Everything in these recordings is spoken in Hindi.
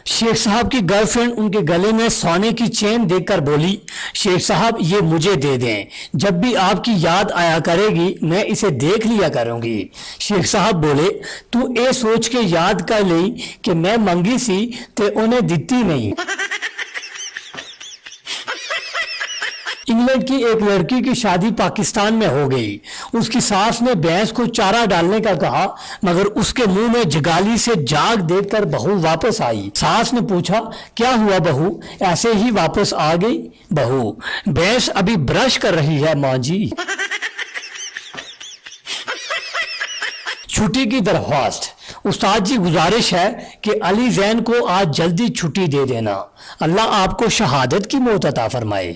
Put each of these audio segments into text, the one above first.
शेख साहब की गर्लफ्रेंड उनके गले में सोने की चेन देखकर बोली, शेख साहब ये मुझे दे दें, जब भी आपकी याद आया करेगी मैं इसे देख लिया करूंगी। शेख साहब बोले, तू ये सोच के याद कर ली कि मैं मंगी सी ते उन्हें दिती नहीं। इंग्लैंड की एक लड़की की शादी पाकिस्तान में हो गई। उसकी सास ने भैंस को चारा डालने का कहा, मगर उसके मुंह में जगाली से जाग देखकर बहू वापस आई। सास ने पूछा, क्या हुआ बहू, ऐसे ही वापस आ गई? बहू, भैंस अभी ब्रश कर रही है माँ जी। छुट्टी की दरख्वास्त। उस्ताद जी गुजारिश है कि अली जैन को आज जल्दी छुट्टी दे देना। अल्लाह आपको शहादत की मौत अता फरमाए।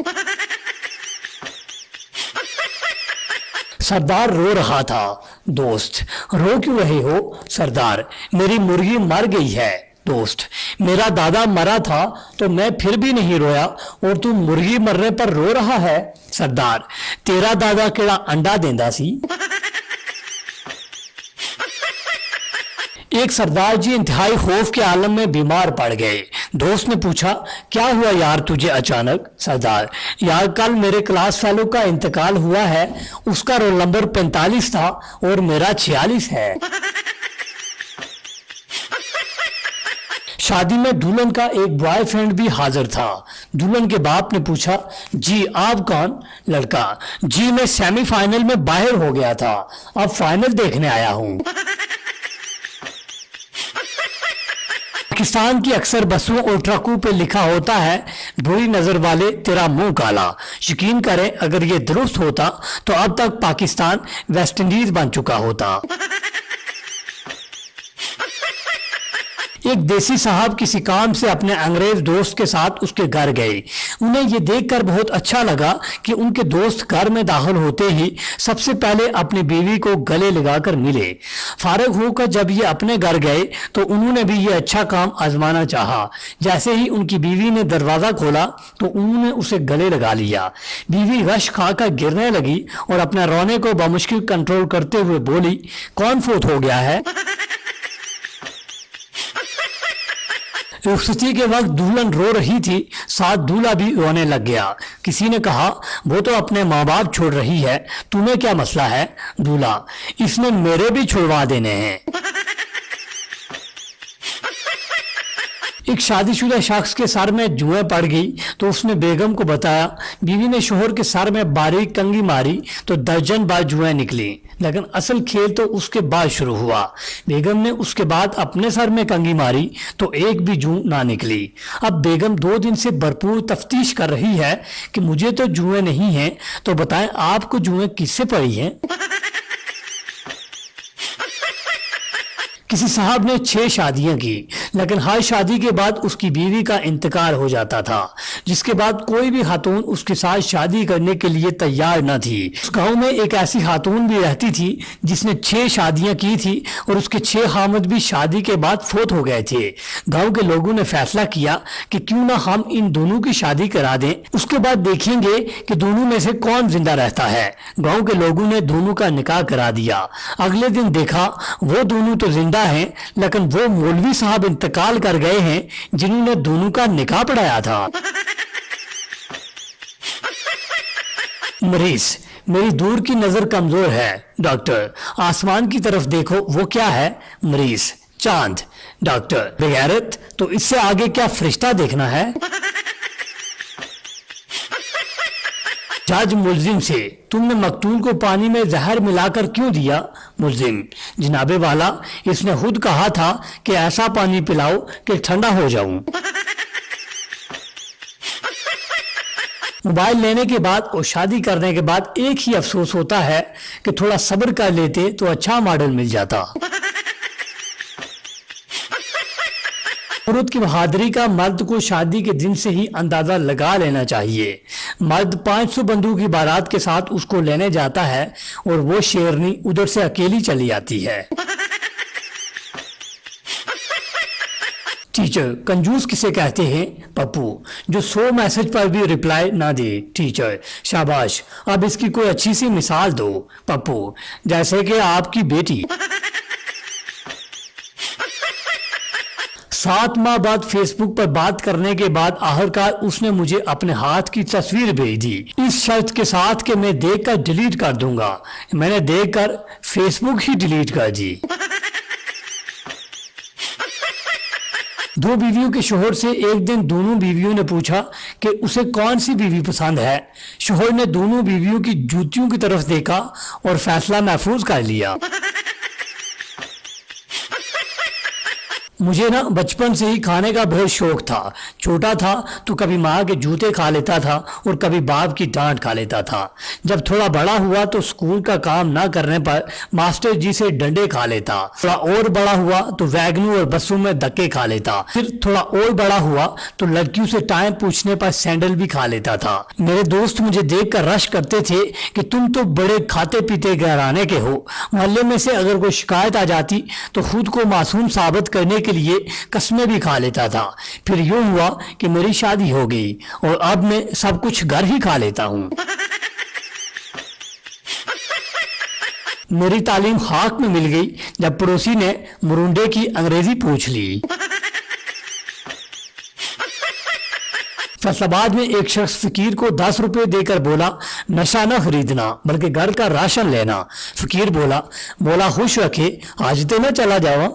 सरदार रो रहा था। दोस्त, रो क्यों रहे हो? सरदार, मेरी मुर्गी मर गई है। दोस्त, मेरा दादा मरा था तो मैं फिर भी नहीं रोया और तू मुर्गी मरने पर रो रहा है। सरदार, तेरा दादा केड़ा अंडा देंदा सी। एक सरदार जी इंतहाई खौफ के आलम में बीमार पड़ गए। दोस्त ने पूछा, क्या हुआ यार तुझे अचानक? सरदार, यार कल मेरे क्लास फेलो का इंतकाल हुआ है। उसका रोल नंबर 45 था और मेरा 46 है। शादी में दुल्हन का एक बॉयफ्रेंड भी हाजिर था। दुल्हन के बाप ने पूछा, जी आप कौन? लड़का, जी मैं सेमीफाइनल में बाहर हो गया था, अब फाइनल देखने आया हूं। पाकिस्तान की अक्सर बसों और ट्रकों पे लिखा होता है, बुरी नजर वाले तेरा मुंह काला। यकीन करें अगर ये दुरुस्त होता तो अब तक पाकिस्तान वेस्ट इंडीज बन चुका होता। एक देसी साहब किसी काम से अपने अंग्रेज दोस्त के साथ उसके घर गए। उन्हें यह देखकर बहुत अच्छा लगा कि उनके दोस्त घर में दाखिल होते ही सबसे पहले अपनी बीवी को गले लगाकर मिले। फारिग होकर जब ये अपने घर गए तो उन्होंने भी ये अच्छा काम आजमाना चाहा। जैसे ही उनकी बीवी ने दरवाजा खोला तो उन्होंने उसे गले लगा लिया। बीवी गश खाकर गिरने लगी और अपने रोने को बमुश्किल कंट्रोल करते हुए बोली, कौन फोत हो गया है? रुखसती के वक्त दुल्हन रो रही थी, साथ दूल्हा भी रोने लग गया। किसी ने कहा, वो तो अपने माँ बाप छोड़ रही है, तुम्हें क्या मसला है? दूल्हा, इसने मेरे भी छुड़वा देने हैं। एक शादीशुदा शख्स के सर में जुएं पड़ गई तो उसने बेगम को बताया। बीवी ने शोहर के सर में बारीक कंघी मारी तो दर्जन बार जुएं निकली, लेकिन असल खेल तो उसके बाद शुरू हुआ। बेगम ने उसके बाद अपने सर में कंघी मारी तो एक भी जू ना निकली। अब बेगम 2 दिन से भरपूर तफ्तीश कर रही है कि मुझे तो जुएं नहीं हैं, तो बताएं आपको जुएं किससे पड़ी हैं? किसी साहब ने 6 शादियां की, लेकिन हर शादी के बाद उसकी बीवी का इंतकाल हो जाता था, जिसके बाद कोई भी खातून उसके साथ शादी करने के लिए तैयार न थी। उस गांव में एक ऐसी खातून भी रहती थी जिसने 6 शादियां की थी और उसके 6 खामद भी शादी के बाद फोत हो गए थे। गांव के लोगों ने फैसला किया कि क्यों ना हम इन दोनों की शादी करा दें, उसके बाद देखेंगे कि दोनों में से कौन जिंदा रहता है। गाँव के लोगों ने दोनों का निकाह करा दिया। अगले दिन देखा वो दोनों तो जिंदा हैं, लेकिन वो मौलवी साहब इंतकाल कर गए हैं जिन्होंने दोनों का निकाह पढ़ाया था। मरीज, मेरी दूर की नजर कमजोर है। डॉक्टर, आसमान की तरफ देखो, वो क्या है? मरीज, चांद। डॉक्टर, बेगैरत, तो इससे आगे क्या फरिश्ता देखना है? जज मुल्जिम से, तुमने मकतूल को पानी में जहर मिलाकर क्यों दिया? मुल्जिम, जनाबे वाला, इसने खुद कहा था कि ऐसा पानी पिलाओ कि ठंडा हो जाऊं। मोबाइल लेने के बाद और शादी करने के बाद एक ही अफसोस होता है कि थोड़ा सब्र कर लेते तो अच्छा मॉडल मिल जाता। औरत की बहादुरी का मर्द को शादी के दिन से ही अंदाजा लगा लेना चाहिए। मर्द 500 बंदूक की बारात के साथ उसको लेने जाता है और वो शेरनी उधर से अकेली चली आती है। टीचर, कंजूस किसे कहते हैं? पप्पू, जो 100 मैसेज पर भी रिप्लाई ना दे। टीचर, शाबाश, अब इसकी कोई अच्छी सी मिसाल दो। पप्पू, जैसे कि आपकी बेटी। 7 माह बाद फेसबुक पर बात करने के बाद आखिरकार उसने मुझे अपने हाथ की तस्वीर भेज दी, इस शर्त के साथ कि मैं देखकर डिलीट कर दूंगा। मैंने देखकर फेसबुक ही डिलीट कर दी। दो बीवियों के शोहर से एक दिन दोनों बीवियों ने पूछा कि उसे कौन सी बीवी पसंद है। शोहर ने दोनों बीवियों की जूतियों की तरफ देखा और फैसला महफूज कर लिया। मुझे ना बचपन से ही खाने का बहुत शौक था। छोटा था तो कभी माँ के जूते खा लेता था और कभी बाप की डांट खा लेता था। जब थोड़ा बड़ा हुआ तो स्कूल का काम ना करने पर मास्टर जी से डंडे खा लेता। थोड़ा और बड़ा हुआ तो वैगनों और बसों में धक्के खा लेता। फिर थोड़ा और बड़ा हुआ तो लड़कियों से टाइम पूछने पर सैंडल भी खा लेता था। मेरे दोस्त मुझे देखकर रश करते थे कि तुम तो बड़े खाते पीते घराने के हो। मोहल्ले में से अगर कोई शिकायत आ जाती तो खुद को मासूम साबित करने के लिए कस्में भी खा लेता था। फिर यूं हुआ कि मेरी शादी हो गई और अब मैं सब कुछ घर ही खा लेता हूं। मेरी तालीम खाक में मिल गई जब पड़ोसी ने मुरुंडे की अंग्रेजी पूछ ली। फैसलाबाद में एक शख्स फकीर को 10 रुपए देकर बोला, नशा न खरीदना बल्कि घर का राशन लेना। फकीर बोला, मौला खुश रखे, आज तो न चला जावा।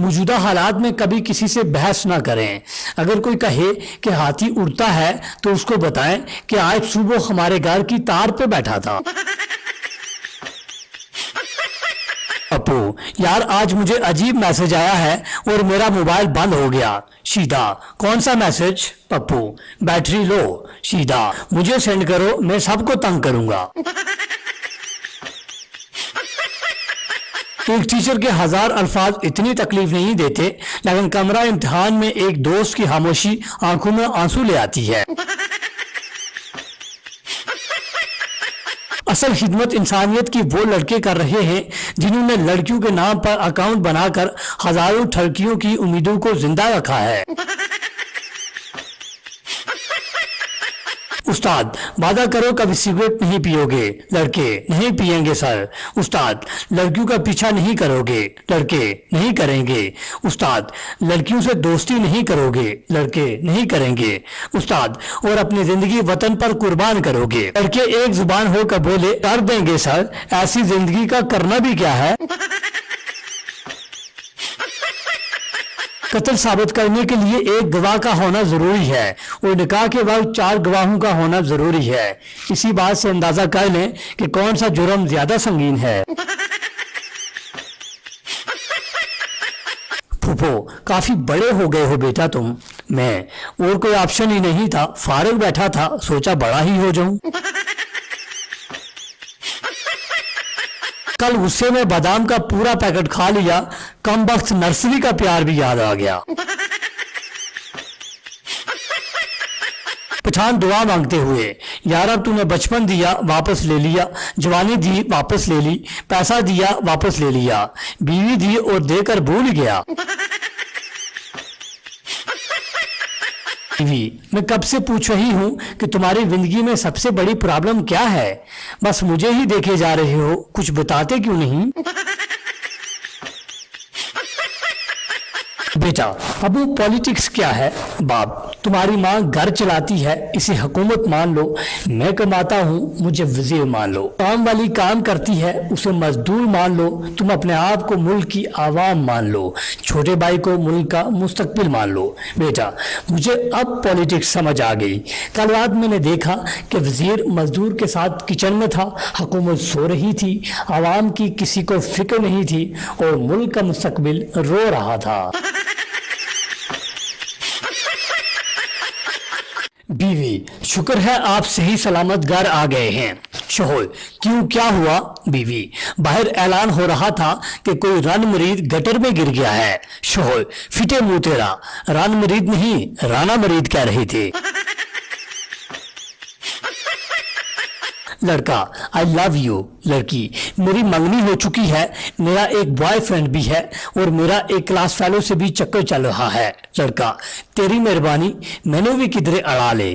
मौजूदा हालात में कभी किसी से बहस ना करें। अगर कोई कहे कि हाथी उड़ता है तो उसको बताएं कि आज सुबह हमारे घर की तार पे बैठा था। अपू, यार आज मुझे अजीब मैसेज आया है और मेरा मोबाइल बंद हो गया। सीधा, कौन सा मैसेज? Pappu, battery low. सीधा, मुझे सेंड करो, मैं सबको तंग करूंगा। एक टीचर के 1000 अल्फाज इतनी तकलीफ नहीं देते, लेकिन कमरा इम्तिहान में एक दोस्त की खामोशी आंखों में आंसू ले आती है। असल खिदमत इंसानियत की वो लड़के कर रहे हैं जिन्होंने लड़कियों के नाम पर अकाउंट बनाकर हजारों ठरकियों की उम्मीदों को जिंदा रखा है। उस्ताद, वादा करो कभी सिगरेट नहीं पियोगे। लड़के, नहीं पिएंगे सर। उस्ताद, लड़कियों का पीछा नहीं करोगे। लड़के, नहीं करेंगे। उस्ताद, लड़कियों से दोस्ती नहीं करोगे। लड़के, नहीं करेंगे। उस्ताद, और अपनी जिंदगी वतन पर कुर्बान करोगे। लड़के एक जुबान होकर बोले, कर देंगे सर, ऐसी जिंदगी का करना भी क्या है। कत्ल साबित करने के लिए एक गवाह का होना जरूरी है और निकाह के बाद 4 गवाहों का होना जरूरी है। इसी बात से अंदाजा कर लें कि कौन सा जुर्म ज्यादा संगीन है। फूफो, काफी बड़े हो गए हो बेटा तुम। मैं, और कोई ऑप्शन ही नहीं था, फारिग बैठा था, सोचा बड़ा ही हो जाऊं। कल गुस्से में बादाम का पूरा पैकेट खा लिया, कम वक्त नर्सरी का प्यार भी याद आ गया। पठान दुआ मांगते हुए, यार अब तूने बचपन दिया वापस ले लिया, जवानी दी वापस ले ली, पैसा दिया वापस ले लिया, बीवी दी और देकर भूल गया। मैं कब से पूछ रही हूँ कि तुम्हारी जिंदगी में सबसे बड़ी प्रॉब्लम क्या है। बस मुझे ही देखे जा रहे हो, कुछ बताते क्यों नहीं। बेटा, अब वो पॉलिटिक्स क्या है। बाप, तुम्हारी माँ घर चलाती है, इसे हुकूमत मान लो। मैं कमाता हूँ, मुझे वजीर मान लो। काम वाली काम करती है, उसे मजदूर मान लो। तुम अपने आप को मुल्क की आवाम मान लो, छोटे भाई को मुल्क का मुस्तकबिल मान लो। बेटा, मुझे अब पॉलिटिक्स समझ आ गई। कल रात मैंने देखा कि वजीर मजदूर के साथ किचन में था, हुकूमत सो रही थी, आवाम की किसी को फिक्र नहीं थी और मुल्क का मुस्तकबिल रो रहा था। बीवी, शुक्र है आप सही सलामत घर आ गए हैं। शोहर, क्यों, क्या हुआ। बीवी, बाहर ऐलान हो रहा था कि कोई रन मरीद गटर में गिर गया है। शोहर, फिटे मुंह तेरा, रन मरीद नहीं राना मरीद कह रहे थे। लड़का, आई लव यू। लड़की, मेरी मंगनी हो चुकी है, मेरा एक बॉयफ्रेंड भी है और मेरा एक क्लास फेलो से भी चक्कर चल रहा है। लड़का, तेरी मेहरबानी, मैंने भी किधरे अड़ा ले।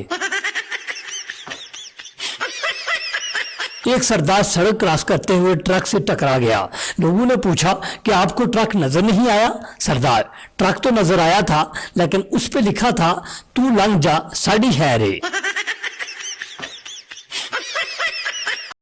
एक सरदार सड़क क्रॉस करते हुए ट्रक से टकरा गया। लोगों ने पूछा कि आपको ट्रक नजर नहीं आया? सरदार, ट्रक तो नजर आया था, लेकिन उस पे लिखा था तू लंघ जा साड़ी है रे।